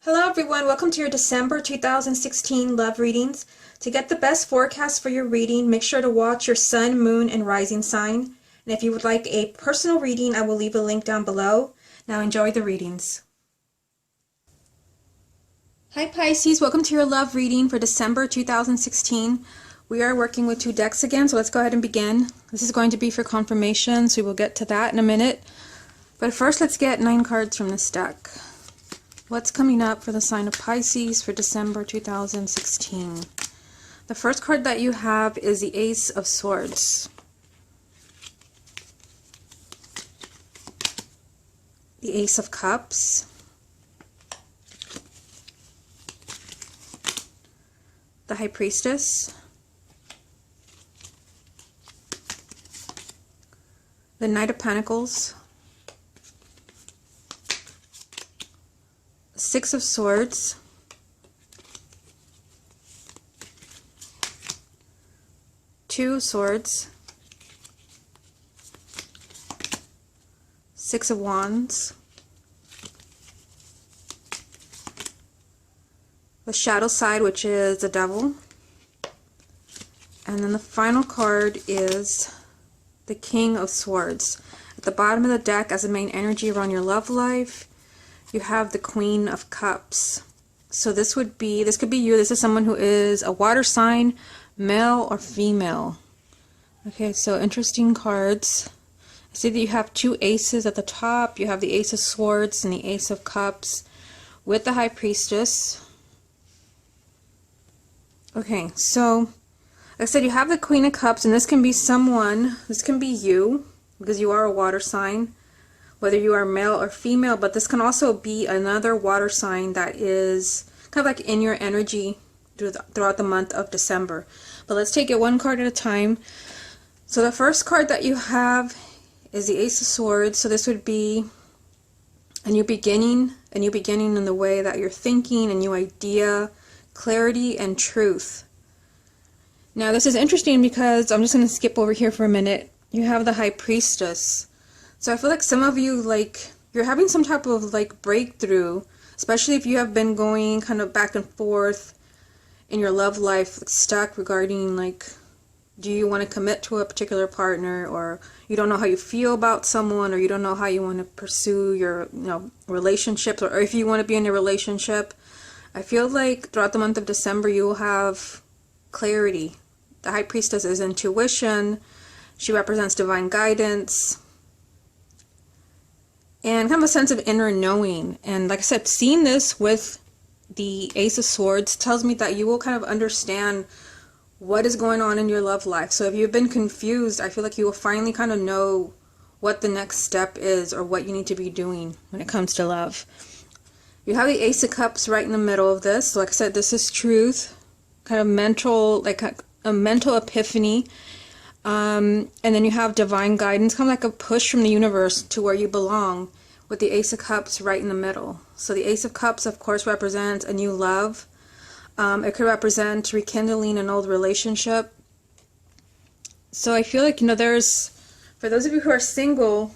Hello everyone, welcome to your December 2016 love readings. To get the best forecast for your reading, make sure to watch your sun, moon, and rising sign. And if you would like a personal reading, I will leave a link down below. Now enjoy the readings. Hi Pisces, welcome to your love reading for December 2016. We are working with two decks again, so let's go ahead and begin. This is going to be for confirmation, so we will get to that in a minute. But first, let's get 9 cards from this deck. What's coming up for the sign of Pisces for December 2016? The first card that you have is the Ace of Swords. The Ace of Cups. The High Priestess. The Knight of Pentacles. Six of Swords, Two of Swords, Six of Wands, the shadow side, which is the Devil, and then the final card is the King of Swords. At the bottom of the deck, as the main energy around your love life, you have the Queen of Cups. So this could be you. This is someone who is a water sign, male or female. Okay, so interesting cards. I see that you have two aces at the top. You have the Ace of Swords and the Ace of Cups with the High Priestess. Okay, so like I said, you have the Queen of Cups, and this can be someone, this can be you, because you are a water sign, whether you are male or female, but this can also be another water sign that is kind of like in your energy throughout the month of December. But let's take it one card at a time. So the first card that you have is the Ace of Swords. So this would be a new beginning in the way that you're thinking, a new idea, clarity, and truth. Now this is interesting because I'm just going to skip over here for a minute. You have the High Priestess. So I feel like some of you, you're having some type of breakthrough, especially if you have been going kind of back and forth in your love life, stuck regarding do you want to commit to a particular partner, or you don't know how you feel about someone, or you don't know how you want to pursue your relationships, or if you want to be in a relationship. I feel like throughout the month of December you will have clarity. The High Priestess is intuition. She represents divine guidance and kind of a sense of inner knowing. And like I said, seeing this with the Ace of Swords tells me that you will kind of understand what is going on in your love life. So if you've been confused, I feel like you will finally kind of know what the next step is, or what you need to be doing when it comes to love. You have the Ace of Cups right in the middle of this. So like I said, this is truth, kind of mental, a mental epiphany. And then you have divine guidance, kind of like a push from the universe to where you belong, with the Ace of Cups right in the middle. So the Ace of Cups, of course, represents a new love. It could represent rekindling an old relationship. So I feel like, for those of you who are single,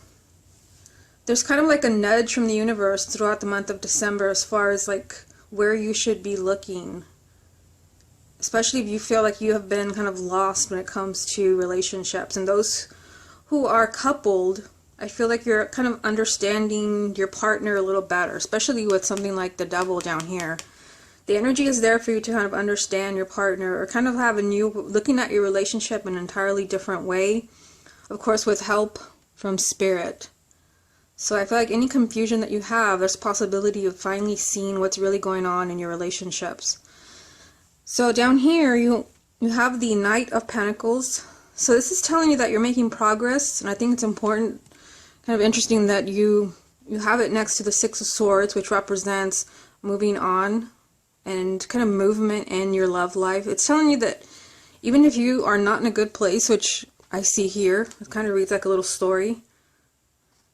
there's kind of like a nudge from the universe throughout the month of December as far as where you should be looking. Especially if you feel like you have been kind of lost when it comes to relationships. And those who are coupled, I feel like you're kind of understanding your partner a little better, especially with something like the Devil down here. The energy is there for you to kind of understand your partner, or kind of have looking at your relationship in an entirely different way, of course with help from Spirit. So I feel like any confusion that you have, there's a possibility of finally seeing what's really going on in your relationships. So down here, you have the Knight of Pentacles. So this is telling you that you're making progress, and I think it's important, kind of interesting, that you have it next to the Six of Swords, which represents moving on and kind of movement in your love life. It's telling you that even if you are not in a good place, which I see here, it kind of reads like a little story,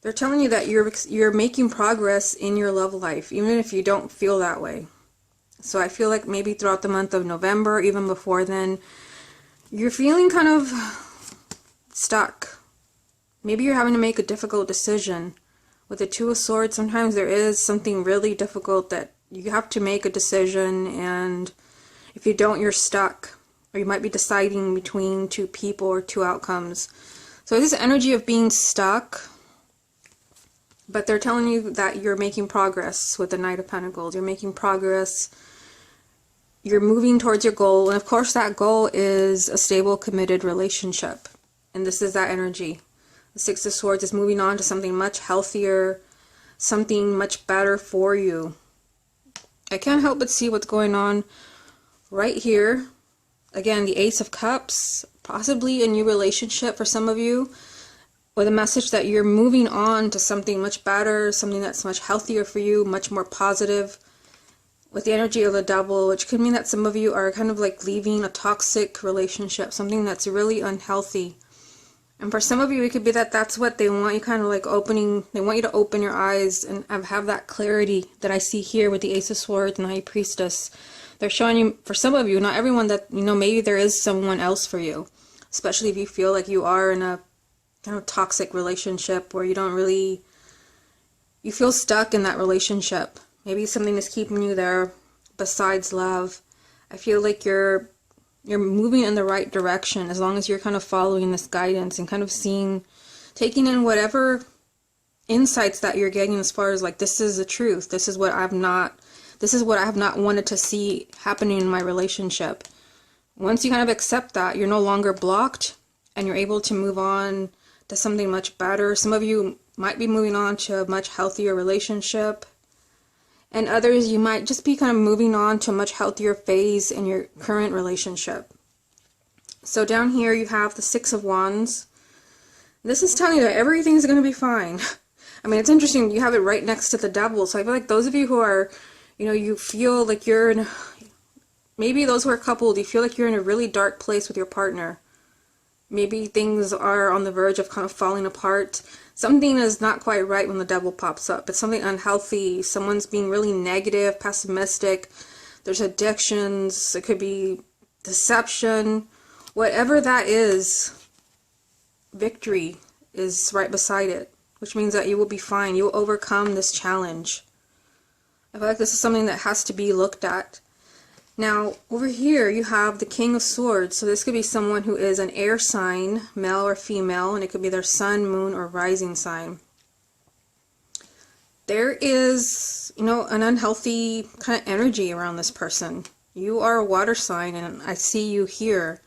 they're telling you that you're making progress in your love life, even if you don't feel that way. So I feel like maybe throughout the month of November, even before then, you're feeling kind of stuck. Maybe you're having to make a difficult decision. With the Two of Swords, sometimes there is something really difficult that you have to make a decision, and if you don't, you're stuck. Or you might be deciding between two people or two outcomes. So this energy of being stuck, but they're telling you that you're making progress with the Knight of Pentacles. You're making progress. You're moving towards your goal. And of course that goal is a stable, committed relationship. And this is that energy. The Six of Swords is moving on to something much healthier, something much better for you. I can't help but see what's going on right here. Again, the Ace of Cups, possibly a new relationship for some of you, with a message that you're moving on to something much better, something that's much healthier for you, much more positive. With the energy of the Devil, which could mean that some of you are kind of like leaving a toxic relationship, something that's really unhealthy. And for some of you, it could be that that's what they want you kind of like opening, they want you to open your eyes and have that clarity that I see here with the Ace of Swords and the High Priestess. They're showing you, for some of you, not everyone, that, you know, maybe there is someone else for you. Especially if you feel like you are in a kind of toxic relationship where you don't really, you feel stuck in that relationship. Maybe something is keeping you there besides love. I feel like you're moving in the right direction as long as you're kind of following this guidance and kind of seeing, taking in whatever insights that you're getting as far as like, this is the truth. This is what I have not wanted to see happening in my relationship. Once you kind of accept that, you're no longer blocked and you're able to move on to something much better. Some of you might be moving on to a much healthier relationship. And others, you might just be kind of moving on to a much healthier phase in your current relationship. So down here you have the Six of Wands. This is telling you that everything's going to be fine. I mean, it's interesting. You have it right next to the Devil. So I feel like those of you who are, you know, you feel like you're in, maybe those who are coupled, you feel like you're in a really dark place with your partner. Maybe things are on the verge of kind of falling apart. Something is not quite right when the Devil pops up. It's something unhealthy. Someone's being really negative, pessimistic. There's addictions. It could be deception. Whatever that is, victory is right beside it, which means that you will be fine. You'll overcome this challenge. I feel like this is something that has to be looked at. Now, over here, you have the King of Swords. So this could be someone who is an air sign, male or female, and it could be their sun, moon, or rising sign. There is, you know, an unhealthy kind of energy around this person. You are a water sign, and I see you here.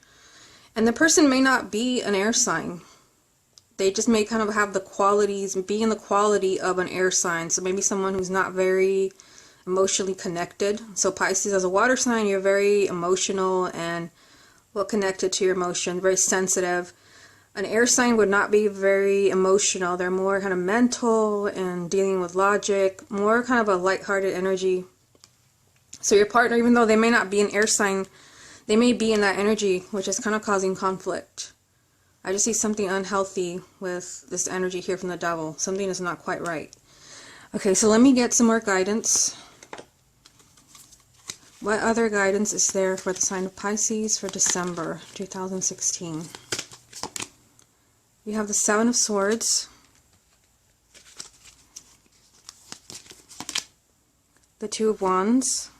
And the person may not be an air sign. They just may kind of have the qualities, be in the quality of an air sign. So maybe someone who's not very emotionally connected. So Pisces, as a water sign, you're very emotional and well connected to your emotion, very sensitive. An air sign would not be very emotional. They're more kind of mental and dealing with logic, more kind of a lighthearted energy. So your partner, even though they may not be an air sign, they may be in that energy, which is kind of causing conflict. I just see something unhealthy with this energy here from the Devil. Something is not quite right. Okay, so let me get some more guidance. What other guidance is there for the sign of Pisces for December 2016? You have the Seven of Swords, the Two of Wands,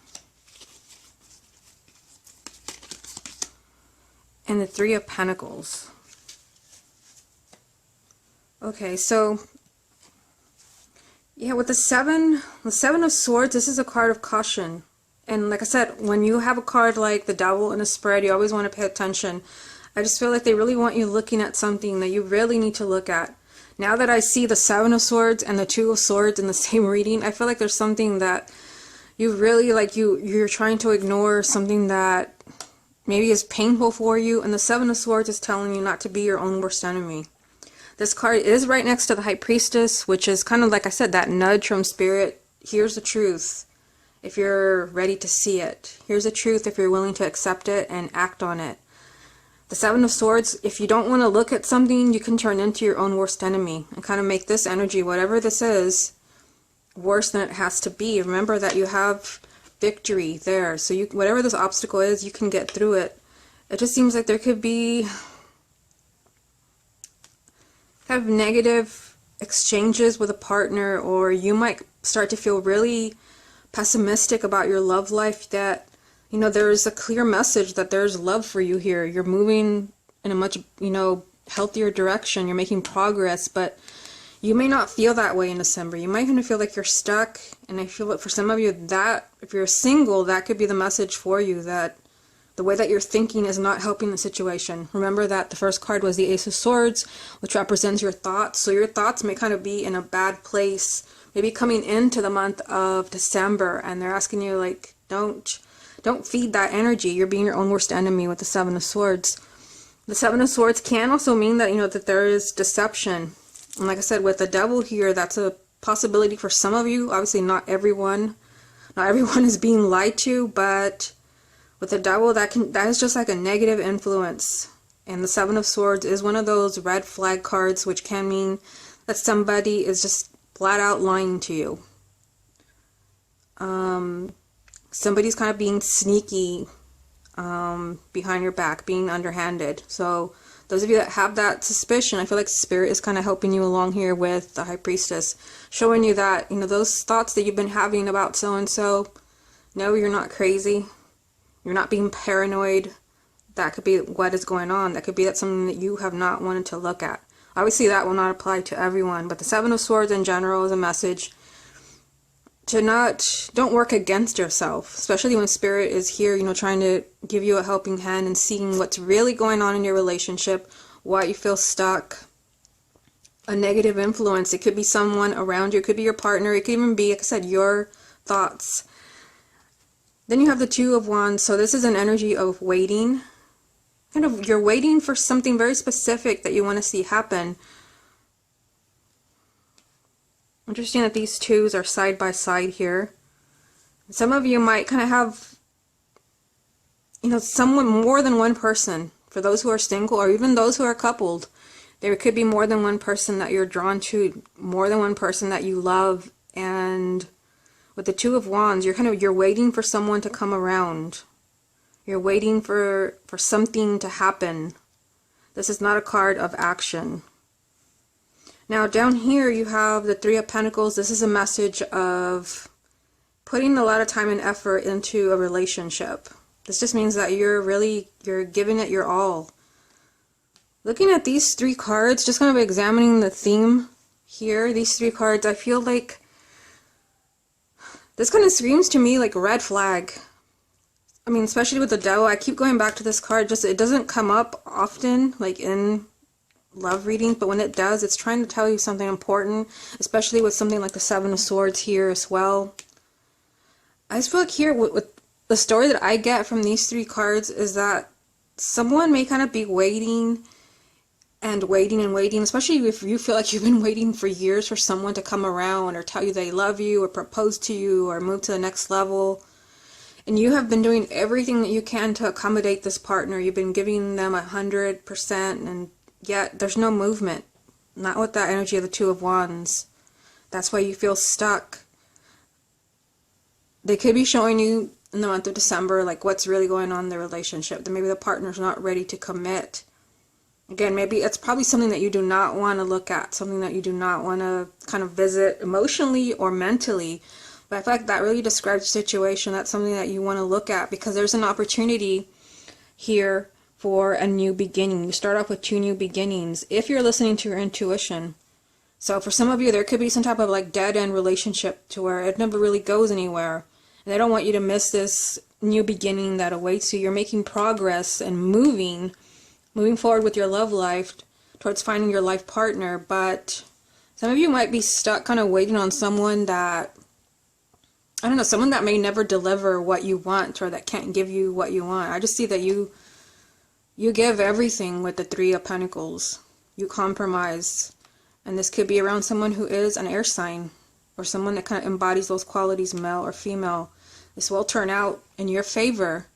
and the Three of Pentacles. Okay, so yeah, with the Seven of Swords, this is a card of caution. And like I said, when you have a card like the Devil in a spread, you always want to pay attention. I just feel like they really want you looking at something that you really need to look at. Now that I see the Seven of Swords and the Two of Swords in the same reading, I feel like there's something that you really, like, you're trying to ignore, something that maybe is painful for you. And the Seven of Swords is telling you not to be your own worst enemy. This card is right next to the High Priestess, which is kind of, like I said, that nudge from Spirit. Here's the truth, if you're ready to see it. Here's the truth if you're willing to accept it and act on it. The Seven of Swords, if you don't want to look at something, you can turn into your own worst enemy and kind of make this energy, whatever this is, worse than it has to be. Remember that you have victory there. So you, whatever this obstacle is, you can get through it. It just seems like there could be kind of negative exchanges with a partner, or you might start to feel really pessimistic about your love life, that, you know, there's a clear message that there's love for you here. You're moving in a much, you know, healthier direction. You're making progress, but you may not feel that way in December. You might kind of feel like you're stuck. And I feel that for some of you, that if you're single, that could be the message for you, that the way that you're thinking is not helping the situation. Remember that the first card was the Ace of Swords, which represents your thoughts. So your thoughts may kind of be in a bad place, maybe coming into the month of December, and they're asking you, like, don't feed that energy. You're being your own worst enemy with the Seven of Swords. The Seven of Swords can also mean that, you know, that there is deception. And like I said, with the Devil here, that's a possibility for some of you. Obviously not everyone. Not everyone is being lied to, but with the Devil, that is just like a negative influence. And the Seven of Swords is one of those red flag cards, which can mean that somebody is just flat out lying to you. Somebody's kind of being sneaky behind your back, being underhanded. So those of you that have that suspicion, I feel like Spirit is kind of helping you along here with the High Priestess, showing you that, you know, those thoughts that you've been having about so-and-so, no, you're not crazy. You're not being paranoid. That could be what is going on. That could be that's something that you have not wanted to look at. Obviously, that will not apply to everyone, but the Seven of Swords in general is a message to don't work against yourself, especially when Spirit is here, you know, trying to give you a helping hand and seeing what's really going on in your relationship, why you feel stuck, a negative influence. It could be someone around you, it could be your partner, it could even be, like I said, your thoughts. Then you have the Two of Wands, so this is an energy of waiting. Kind of, you're waiting for something very specific that you want to see happen. Interesting that these twos are side by side here. Some of you might kind of have, you know, someone, more than one person. For those who are single, or even those who are coupled, there could be more than one person that you're drawn to, more than one person that you love. And with the Two of Wands, you're waiting for someone to come around. You're waiting for something to happen. This is not a card of action. Now down here you have the Three of Pentacles. This is a message of putting a lot of time and effort into a relationship. This just means that you're giving it your all. Looking at these three cards, just kind of examining the theme here, these three cards, I feel like this kind of screams to me like a red flag. I mean, especially with the Devil, I keep going back to this card, just it doesn't come up often, like in love readings, but when it does, it's trying to tell you something important, especially with something like the Seven of Swords here as well. I just feel like here, with the story that I get from these three cards is that someone may kind of be waiting and waiting and waiting, especially if you feel like you've been waiting for years for someone to come around or tell you they love you or propose to you or move to the next level. And you have been doing everything that you can to accommodate this partner. You've been giving them 100%, and yet there's no movement. Not with that energy of the Two of Wands. That's why you feel stuck. They could be showing you in the month of December like what's really going on in the relationship. That maybe the partner's not ready to commit. Again, maybe it's probably something that you do not want to look at. Something that you do not want to kind of visit emotionally or mentally. But I feel like that really describes the situation. That's something that you want to look at, because there's an opportunity here for a new beginning. You start off with two new beginnings if you're listening to your intuition. So for some of you, there could be some type of like dead-end relationship to where it never really goes anywhere. And they don't want you to miss this new beginning that awaits you. You're making progress and moving forward with your love life towards finding your life partner. But some of you might be stuck kind of waiting on someone that, I don't know, someone that may never deliver what you want or that can't give you what you want. I just see that you give everything with the Three of Pentacles. You compromise. And this could be around someone who is an air sign or someone that kind of embodies those qualities, male or female. This will turn out in your favor.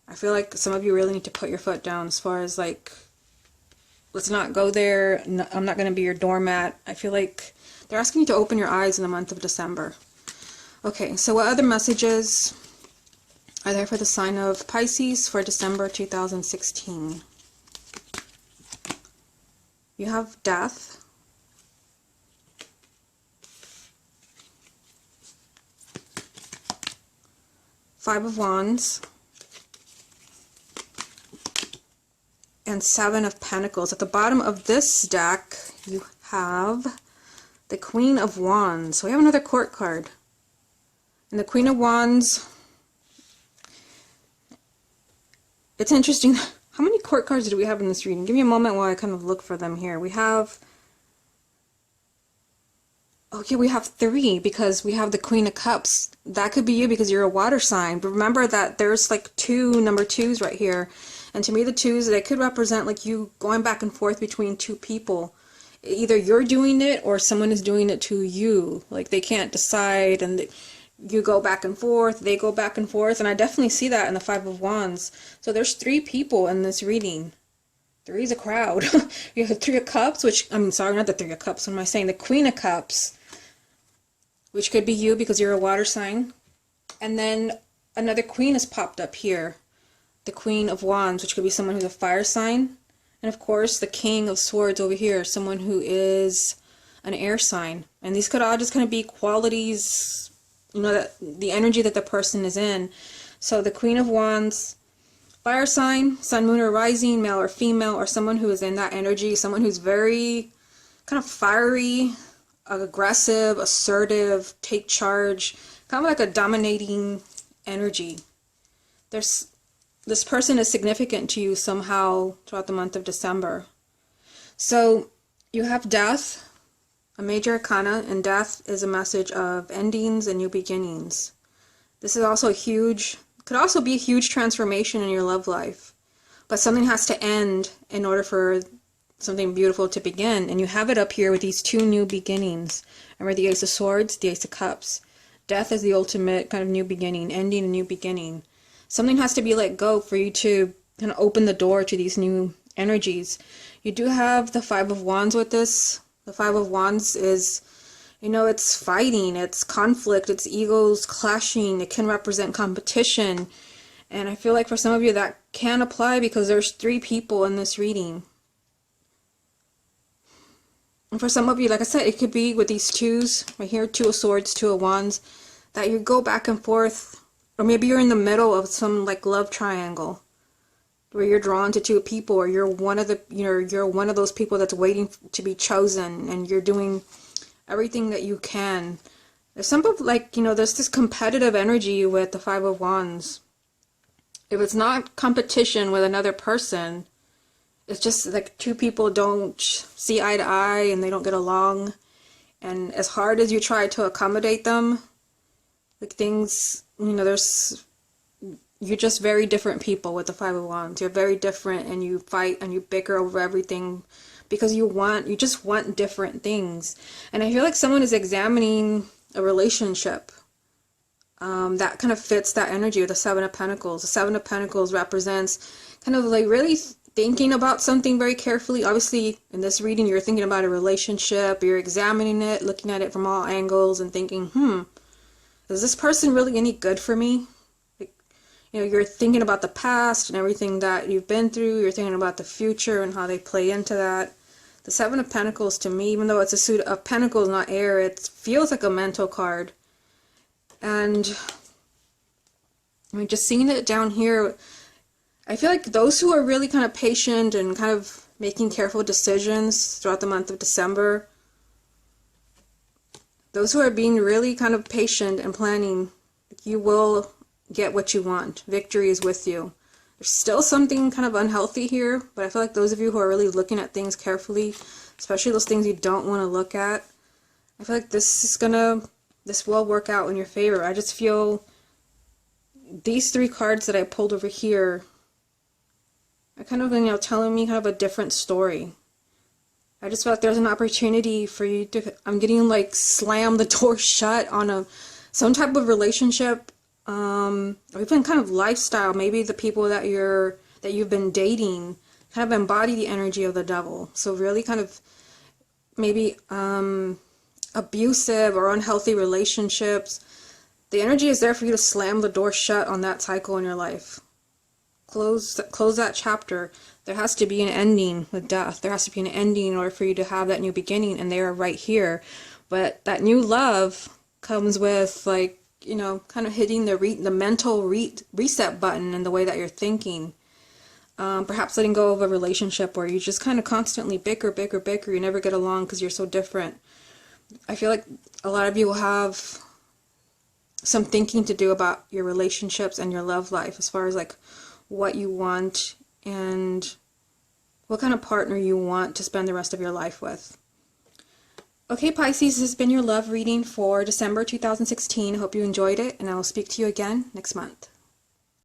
I feel like some of you really need to put your foot down as far as like, let's not go there. No, I'm not going to be your doormat. I feel like they're asking you to open your eyes in the month of December. Okay, so what other messages are there for the sign of Pisces for December 2016? You have Death. Five of Wands, and Seven of Pentacles. At the bottom of this deck, you have the Queen of Wands. So we have another court card. And the Queen of Wands, it's interesting. How many court cards do we have in this reading? Give me a moment while I kind of look for them here. We have, okay, we have three because we have the Queen of Cups. That could be you because you're a water sign. But remember that there's like two number twos right here. And to me, the twos, they could represent like you going back and forth between two people. Either you're doing it or someone is doing it to you. Like they can't decide and you go back and forth, they go back and forth. And I definitely see that in the Five of Wands. So there's three people in this reading. Three is a crowd. You have the Three of Cups, which, I'm sorry, not the Three of Cups. What am I saying? The Queen of Cups, which could be you because you're a water sign. And then another queen has popped up here. The Queen of Wands, which could be someone who's a fire sign. And of course, the King of Swords over here, someone who is an air sign. And these could all just kind of be qualities, you know, that the energy that the person is in. So the Queen of Wands, fire sign, sun, moon, or rising, male or female, or someone who is in that energy, someone who's very kind of fiery, aggressive, assertive, take charge, kind of like a dominating energy. This person is significant to you somehow throughout the month of December. So you have death, a major arcana, and death is a message of endings and new beginnings. This is also could also be a huge transformation in your love life. But something has to end in order for something beautiful to begin. And you have it up here with these two new beginnings. Remember the Ace of Swords, the Ace of Cups. Death is the ultimate kind of new beginning, ending a new beginning. Something has to be let go for you to kind of open the door to these new energies. You do have the Five of Wands with this. The Five of Wands is, you know, it's fighting, it's conflict, it's egos clashing. It can represent competition. And I feel like for some of you that can apply because there's three people in this reading. And for some of you, like I said, it could be with these twos right here, Two of Swords, Two of Wands, that you go back and forth. Or maybe you're in the middle of some like love triangle where you're drawn to two people, or you're one of those people that's waiting to be chosen, and you're doing everything that you can. There's some of like, you know, there's this competitive energy with the Five of Wands. If it's not competition with another person, it's just like two people don't see eye to eye and they don't get along. And as hard as you try to accommodate them, like things, you know, you're just very different people with the Five of Wands. You're very different and you fight and you bicker over everything because you just want different things. And I feel like someone is examining a relationship that kind of fits that energy of the Seven of Pentacles. The Seven of Pentacles represents kind of like really thinking about something very carefully. Obviously, in this reading, you're thinking about a relationship, you're examining it, looking at it from all angles and thinking, is this person really any good for me? Like, you know, you're thinking about the past and everything that you've been through. You're thinking about the future and how they play into that. The Seven of Pentacles, to me, even though it's a suit of Pentacles, not air, it feels like a mental card. And I mean, just seeing it down here, I feel like those who are really kind of patient and kind of making careful decisions throughout the month of December, those who are being really kind of patient and planning, you will get what you want. Victory is with you. There's still something kind of unhealthy here, but I feel like those of you who are really looking at things carefully, especially those things you don't want to look at, I feel like this will work out in your favor. I just feel these three cards that I pulled over here are kind of, you know, telling me kind of a different story. I just felt there's an opportunity for you to, I'm getting like slam the door shut on some type of relationship, or even kind of lifestyle. Maybe the people that you've been dating kind of embody the energy of the devil. So really kind of maybe abusive or unhealthy relationships. The energy is there for you to slam the door shut on that cycle in your life. Close that chapter. There has to be an ending with death. There has to be an ending in order for you to have that new beginning, and they are right here. But that new love comes with, like, you know, kind of hitting the mental reset button in the way that you're thinking. Perhaps letting go of a relationship where you just kind of constantly bicker, you never get along because you're so different. I feel like a lot of you will have some thinking to do about your relationships and your love life, as far as like what you want and what kind of partner you want to spend the rest of your life with. Okay, Pisces, this has been your love reading for December 2016. I hope you enjoyed it, and I will speak to you again next month.